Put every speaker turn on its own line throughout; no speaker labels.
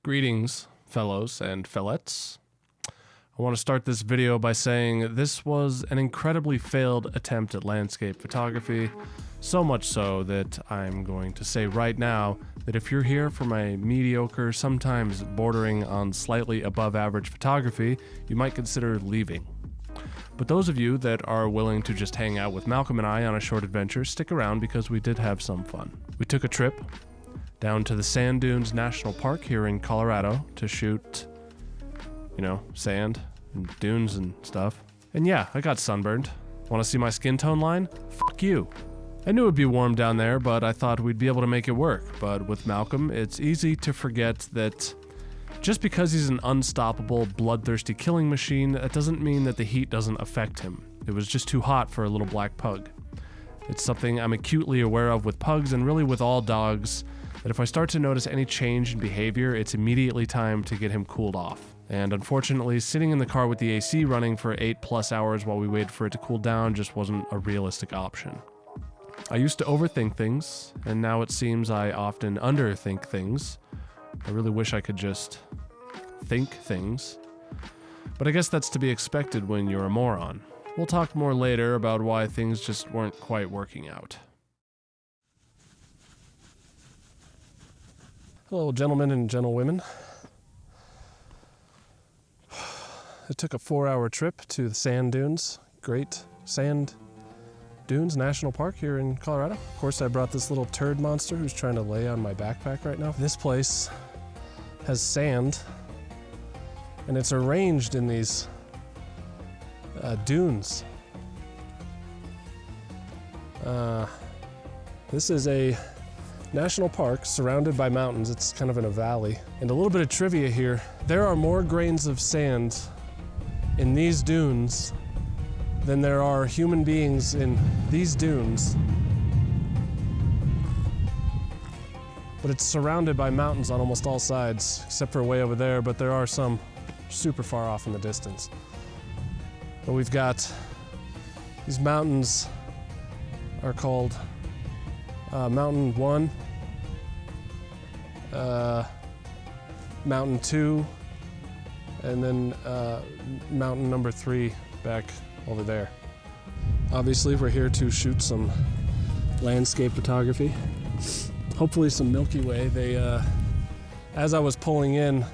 Greetings, fellows and fellettes. I want to start this video by saying this was an incredibly failed attempt at landscape photography, so much so that I'm going to say right now that if you're here for my mediocre, sometimes bordering on slightly above average photography, you might consider leaving. But those of you that are willing to just hang out with Malcolm and I on a short adventure, stick around because we did have some fun. We took a trip down to the Sand Dunes National Park here in Colorado to shoot, sand and dunes and stuff. And yeah, I got sunburned. Want to see my skin tone line? Fuck you. I knew it'd be warm down there, but I thought we'd be able to make it work. But with Malcolm, it's easy to forget that just because he's an unstoppable, bloodthirsty killing machine, that doesn't mean that the heat doesn't affect him. It was just too hot for a little black pug. It's something I'm acutely aware of with pugs and really with all dogs, that if I start to notice any change in behavior, it's immediately time to get him cooled off. And unfortunately, sitting in the car with the AC running for 8+ hours while we waited for it to cool down just wasn't a realistic option. I used to overthink things, and now it seems I often underthink things. I really wish I could just think things. But I guess that's to be expected when you're a moron. We'll talk more later about why things just weren't quite working out. Hello, gentlemen and gentlewomen. It took a 4-hour trip to the Sand Dunes, Great Sand Dunes National Park here in Colorado. Of course, I brought this little turd monster who's trying to lay on my backpack right now. This place has sand, and it's arranged in these dunes. This is a national park surrounded by mountains. It's kind of in a valley. And a little bit of trivia here. There are more grains of sand in these dunes than there are human beings in these dunes. But it's surrounded by mountains on almost all sides, except for way over there, but there are some super far off in the distance. But we've got these mountains are called Mountain 1, Mountain 2, and then Mountain number 3 back over there. Obviously, we're here to shoot some landscape photography. Hopefully some Milky Way. As I was pulling in,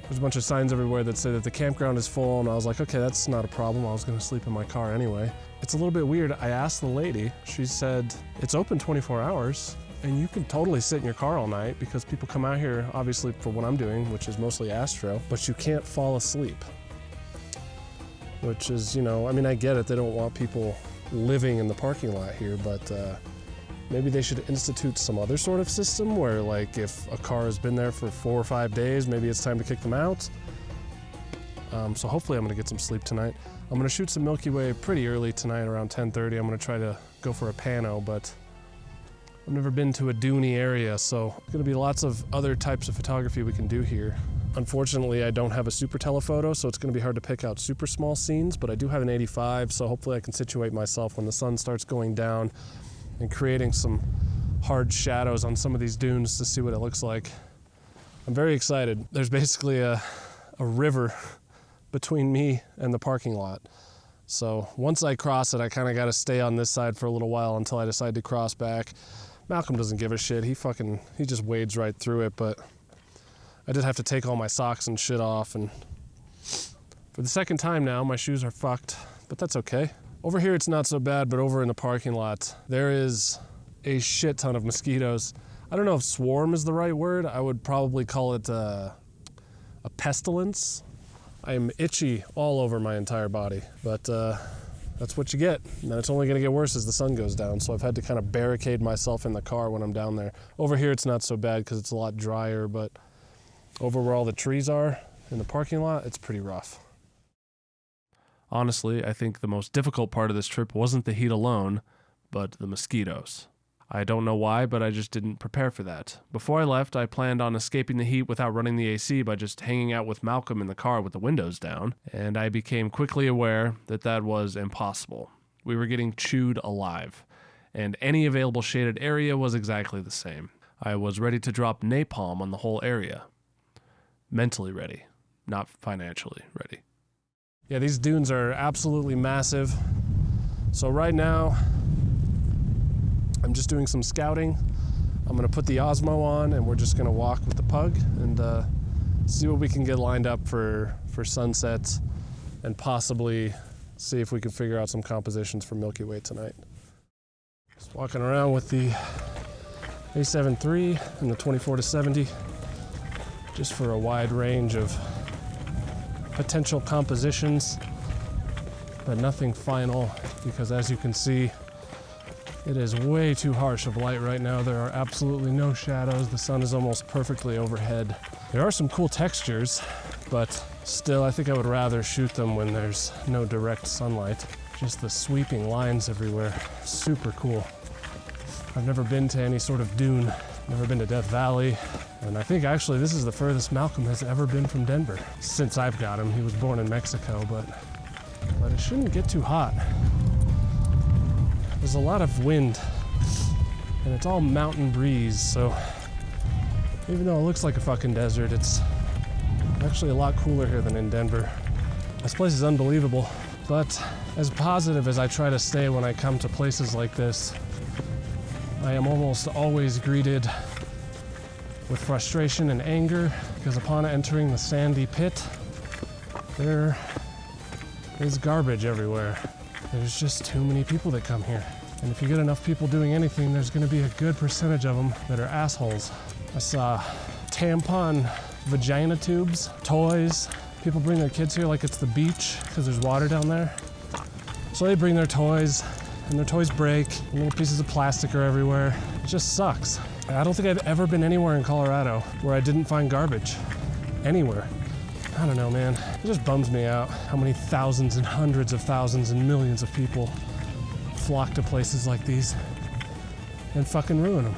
there's a bunch of signs everywhere that say that the campground is full, and I was like, okay, that's not a problem. I was gonna sleep in my car anyway. It's a little bit weird. I asked the lady, she said, it's open 24 hours, and you can totally sit in your car all night because people come out here, obviously, for what I'm doing, which is mostly astro, but you can't fall asleep. Which is, I get it, they don't want people living in the parking lot here, but maybe they should institute some other sort of system where, like, if a car has been there for 4 or 5 days, maybe it's time to kick them out. So hopefully I'm gonna get some sleep tonight. I'm gonna shoot some Milky Way pretty early tonight, around 10:30. I'm gonna try to go for a pano, but I've never been to a duney area, so there's gonna be lots of other types of photography we can do here. Unfortunately, I don't have a super telephoto, so it's gonna be hard to pick out super small scenes, but I do have an 85, so hopefully I can situate myself when the sun starts going down and creating some hard shadows on some of these dunes to see what it looks like. I'm very excited. There's basically a river between me and the parking lot. So once I cross it, I kind of got to stay on this side for a little while until I decide to cross back. Malcolm doesn't give a shit. He just wades right through it, but I did have to take all my socks and shit off, and for the second time now, my shoes are fucked, but that's okay. Over here, it's not so bad, but over in the parking lot, there is a shit ton of mosquitoes. I don't know if swarm is the right word. I would probably call it a pestilence. I am itchy all over my entire body, but that's what you get. And it's only gonna get worse as the sun goes down, so I've had to kind of barricade myself in the car when I'm down there. Over here, it's not so bad because it's a lot drier, but over where all the trees are in the parking lot, it's pretty rough. Honestly, I think the most difficult part of this trip wasn't the heat alone, but the mosquitoes. I don't know why, but I just didn't prepare for that. Before I left, I planned on escaping the heat without running the AC by just hanging out with Malcolm in the car with the windows down, and I became quickly aware that that was impossible. We were getting chewed alive, and any available shaded area was exactly the same. I was ready to drop napalm on the whole area. mentally ready, not financially ready. Yeah, these dunes are absolutely massive. So right now, I'm just doing some scouting. I'm gonna put the Osmo on and we're just gonna walk with the Pug and see what we can get lined up for sunsets and possibly see if we can figure out some compositions for Milky Way tonight. Just walking around with the A7 III and the 24-70, just for a wide range of potential compositions, but nothing final, because as you can see, it is way too harsh of light right now. There are absolutely no shadows. The sun is almost perfectly overhead. There are some cool textures, but still, I think I would rather shoot them when there's no direct sunlight. Just the sweeping lines everywhere, super cool. I've never been to any sort of dune, never been to Death Valley, and I think actually this is the furthest Malcolm has ever been from Denver. Since I've got him, he was born in Mexico, but it shouldn't get too hot. There's a lot of wind, and it's all mountain breeze, so even though it looks like a fucking desert, it's actually a lot cooler here than in Denver. This place is unbelievable, but as positive as I try to stay when I come to places like this, I am almost always greeted with frustration and anger, because upon entering the sandy pit, there is garbage everywhere. There's just too many people that come here. And if you get enough people doing anything, there's gonna be a good percentage of them that are assholes. I saw tampon vagina tubes, toys. People bring their kids here like it's the beach because there's water down there. So they bring their toys and their toys break and little pieces of plastic are everywhere. It just sucks. I don't think I've ever been anywhere in Colorado where I didn't find garbage. Anywhere. I don't know, man. It just bums me out how many thousands and hundreds of thousands and millions of people flock to places like these and fucking ruin them.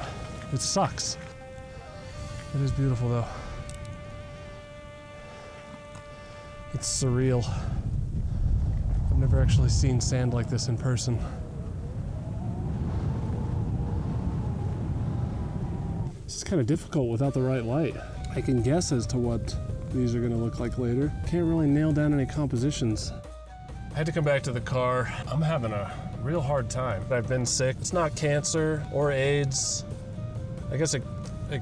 It sucks. It is beautiful though. It's surreal. I've never actually seen sand like this in person. This is kind of difficult without the right light. I can guess as to what these are gonna look like later. Can't really nail down any compositions. I had to come back to the car. I'm having a real hard time. I've been sick. It's not cancer or AIDS. I guess it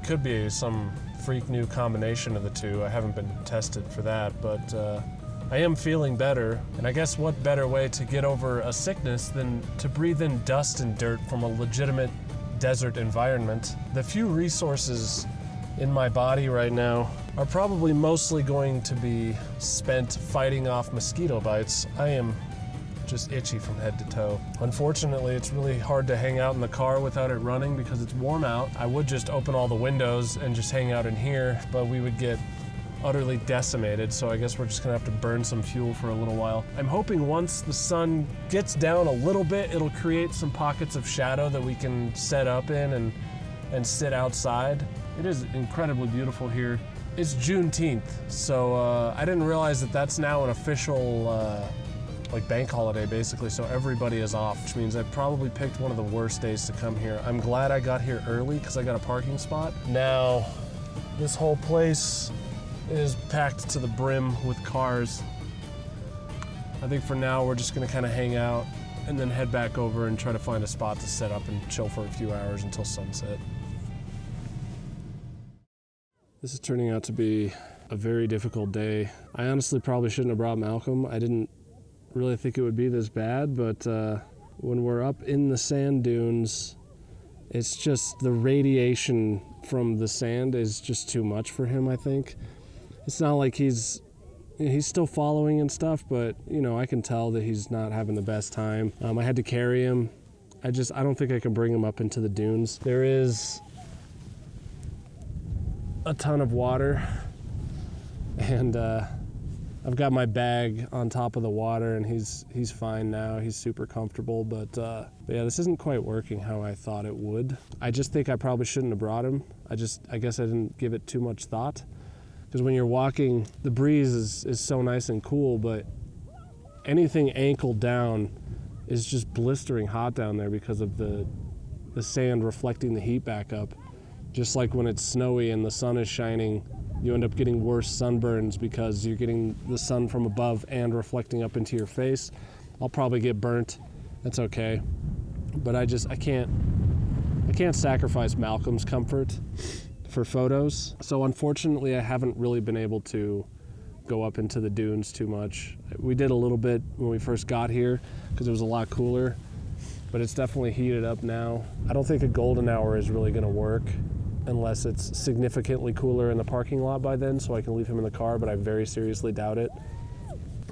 could be some freak new combination of the two. I haven't been tested for that, but I am feeling better. And I guess what better way to get over a sickness than to breathe in dust and dirt from a legitimate desert environment. The few resources in my body right now are probably mostly going to be spent fighting off mosquito bites. I am just itchy from head to toe. Unfortunately, it's really hard to hang out in the car without it running because it's warm out. I would just open all the windows and just hang out in here, but we would get utterly decimated, so I guess we're just gonna have to burn some fuel for a little while. I'm hoping once the sun gets down a little bit, it'll create some pockets of shadow that we can set up in and sit outside. It is incredibly beautiful here. It's Juneteenth, so I didn't realize that that's now an official like bank holiday basically, so everybody is off, which means I probably picked one of the worst days to come here. I'm glad I got here early because I got a parking spot. Now, this whole place is packed to the brim with cars. I think for now we're just gonna kind of hang out and then head back over and try to find a spot to set up and chill for a few hours until sunset. This is turning out to be a very difficult day. I honestly probably shouldn't have brought Malcolm. I didn't really think it would be this bad, but when we're up in the sand dunes, it's just the radiation from the sand is just too much for him, I think. It's not like he's still following and stuff, but you know, I can tell that he's not having the best time. I had to carry him. I don't think I can bring him up into the dunes. There is a ton of water, and I've got my bag on top of the water, and he's fine now. He's super comfortable, but yeah, this isn't quite working how I thought it would. I just think I probably shouldn't have brought him. I guess I didn't give it too much thought, because when you're walking, the breeze is so nice and cool, but anything ankle down is just blistering hot down there because of the sand reflecting the heat back up. Just like when it's snowy and the sun is shining, you end up getting worse sunburns because you're getting the sun from above and reflecting up into your face. I'll probably get burnt. That's okay. But I can't sacrifice Malcolm's comfort for photos. So unfortunately, I haven't really been able to go up into the dunes too much. We did a little bit when we first got here because it was a lot cooler, but it's definitely heated up now. I don't think a golden hour is really gonna work unless it's significantly cooler in the parking lot by then, so I can leave him in the car, but I very seriously doubt it.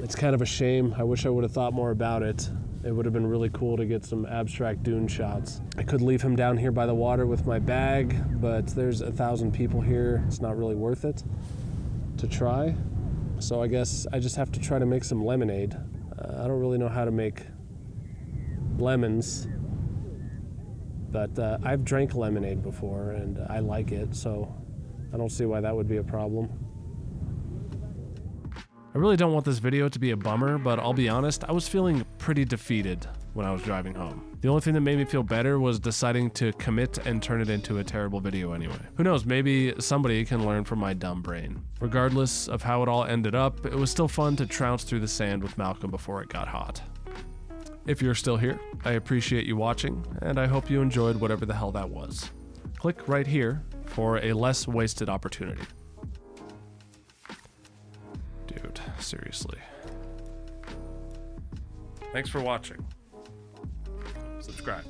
It's kind of a shame. I wish I would have thought more about it. It would have been really cool to get some abstract dune shots. I could leave him down here by the water with my bag, but there's 1,000 people here. It's not really worth it to try. So I guess I just have to try to make some lemonade. I don't really know how to make lemons, but I've drank lemonade before and I like it, so I don't see why that would be a problem. I really don't want this video to be a bummer, but I'll be honest, I was feeling pretty defeated when I was driving home. The only thing that made me feel better was deciding to commit and turn it into a terrible video anyway. Who knows, maybe somebody can learn from my dumb brain. Regardless of how it all ended up, it was still fun to trounce through the sand with Malcolm before it got hot. If you're still here, I appreciate you watching, and I hope you enjoyed whatever the hell that was. Click right here for a less wasted opportunity. Dude, seriously. Thanks for watching. Subscribe.